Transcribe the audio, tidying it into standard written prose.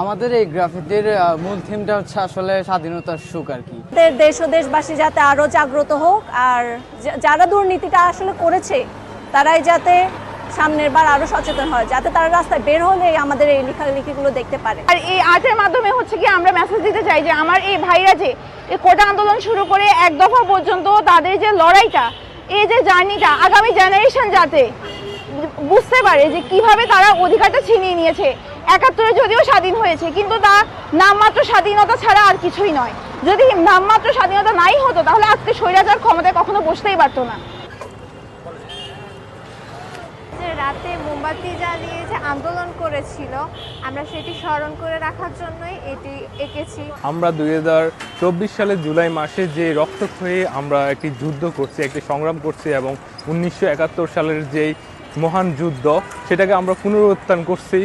আমাদের এই গ্রাফিতির মূল থিমটা হচ্ছে আসলে স্বাধীনতার সুখ আর কি। দেশ ও দেশবাসী যাতে আরো জাগ্রত হোক, আর যারা দুর্নীতিটা আসলে করেছে তারাই যাতে সামনের বার আরো সচেতন হয়, যাতে তারা রাস্তায় বের হলে আমাদের এই লেখালেখিগুলো দেখতে পারে। আর এই আর্টের মাধ্যমে হচ্ছে কি আমরা মেসেজ দিতে চাই যে আমার এই ভাইরা যে এই কোটা আন্দোলন শুরু করে এক দফা পর্যন্ত তাদের যে লড়াইটা, এই যে জার্নিটা, আগামী জেনারেশন যাতে বুঝতে পারে যে কিভাবে তারা অধিকারটা ছিনিয়ে নিয়েছে। ৭১ যদিও স্বাধীন হয়েছে, কিন্তু তা নামমাত্র স্বাধীনতা ছাড়া আর কিছুই নয়। যদি নামমাত্র স্বাধীনতা নাই হতো তাহলে আজকে স্বৈরাচার ক্ষমতায় কখনো বসতেই পারতো না। রাতে মোমবাতি জ্বালিয়ে যে আন্দোলন করেছিল, আমরা সেটি স্মরণ করে রাখার জন্যই এটি এঁকেছি। আমরা ২০২৪ সালের জুলাই মাসে যে রক্তক্ষয়ী আমরা একটি যুদ্ধ করছি, একটি সংগ্রাম করছি এবং ১৯৭১ সালের যেই মহান যুদ্ধ সেটাকে আমরা পুনরুত্থান করছি।